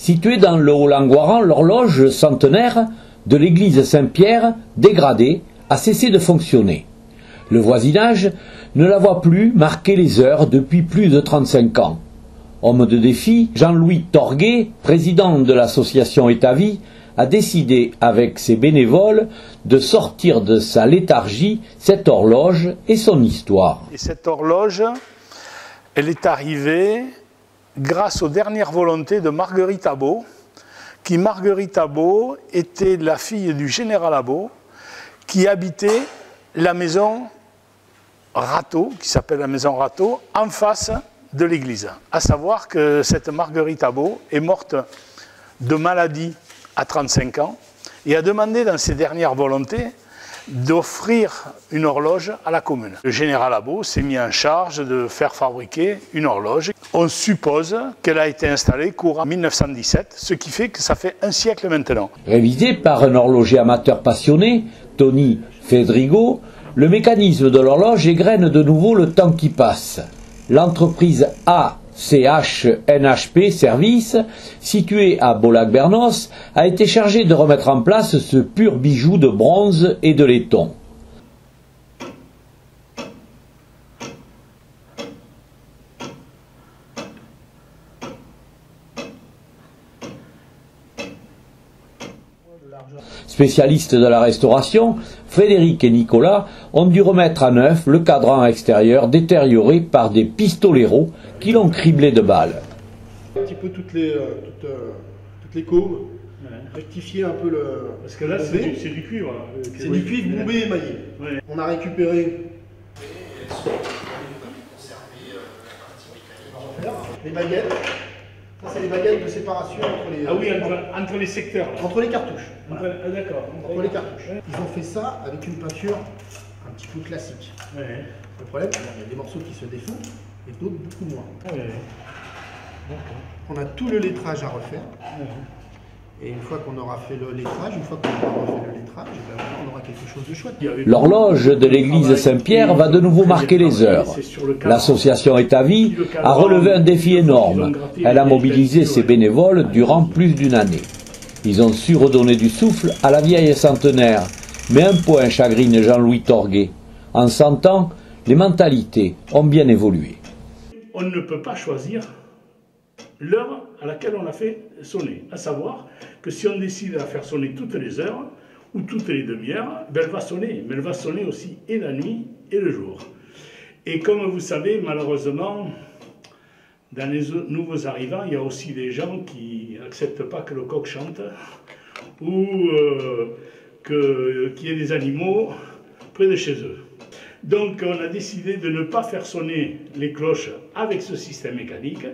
Située dans le Haut-Langoiran, l'horloge centenaire de l'église Saint-Pierre, dégradée, a cessé de fonctionner. Le voisinage ne la voit plus marquer les heures depuis plus de 35 ans. Homme de défi, Jean-Louis Torguet, président de l'association État-Vie, a décidé avec ses bénévoles de sortir de sa léthargie cette horloge et son histoire. Et cette horloge, elle est arrivée grâce aux dernières volontés de Marguerite Abaud, qui Marguerite Abaud était la fille du général Abaud, qui habitait la maison Rateau, qui s'appelle la maison Rateau, en face de l'église. À savoir que cette Marguerite Abaud est morte de maladie à 35 ans et a demandé dans ses dernières volontés d'offrir une horloge à la commune. Le général Abaud s'est mis en charge de faire fabriquer une horloge. On suppose qu'elle a été installée courant 1917, ce qui fait que ça fait un siècle maintenant. Révisé par un horloger amateur passionné, Tony Fedrigo, le mécanisme de l'horloge égrène de nouveau le temps qui passe. L'entreprise ACH NHP Service, située à Bollac-Bernos, a été chargée de remettre en place ce pur bijou de bronze et de laiton. Spécialistes de la restauration, Frédéric et Nicolas ont dû remettre à neuf le cadran extérieur détérioré par des pistoleros qui l'ont criblé de balles. Un petit peu toutes les cômes, rectifier un peu le... Parce que là c'est du cuivre. C'est du cuivre bombé et émaillé. Ouais. On a récupéré les baguettes. Ça, c'est les baguettes de séparation entre les... Ah oui, entre les secteurs. Là. Entre les cartouches. Voilà. Ah, d'accord. Entre les cartouches. Ouais. Ils ont fait ça avec une peinture un petit peu classique. Ouais. Le problème, il y a des morceaux qui se défont et d'autres beaucoup moins. Ouais. On a tout le lettrage à refaire. Ouais. Et une fois qu'on aura fait le lettrage, on aura quelque chose de chouette. L'horloge de l'église Saint-Pierre va de nouveau marquer les heures. L'association État-Vie a relevé un défi énorme. Elle a mobilisé ses bénévoles durant plus d'une année. Ils ont su redonner du souffle à la vieille centenaire. Mais un point chagrine Jean-Louis Torguet. En 100 ans, les mentalités ont bien évolué. On ne peut pas choisir l'heure à laquelle on la fait sonner. À savoir que si on décide de la faire sonner toutes les heures ou toutes les demi-heures, ben elle va sonner. Mais elle va sonner aussi et la nuit et le jour. Et comme vous savez, malheureusement, dans les nouveaux arrivants, il y a aussi des gens qui n'acceptent pas que le coq chante ou qu'il y ait des animaux près de chez eux. Donc on a décidé de ne pas faire sonner les cloches avec ce système mécanique.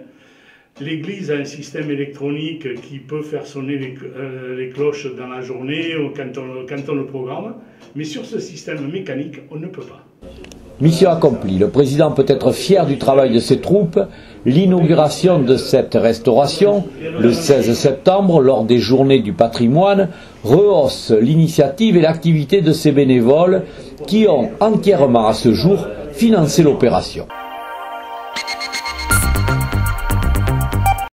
L'église a un système électronique qui peut faire sonner les cloches dans la journée ou quand on le programme, mais sur ce système mécanique, on ne peut pas. Mission accomplie. Le président peut être fier du travail de ses troupes. L'inauguration de cette restauration, le 16 septembre, lors des Journées du patrimoine, rehausse l'initiative et l'activité de ces bénévoles qui ont entièrement à ce jour financé l'opération.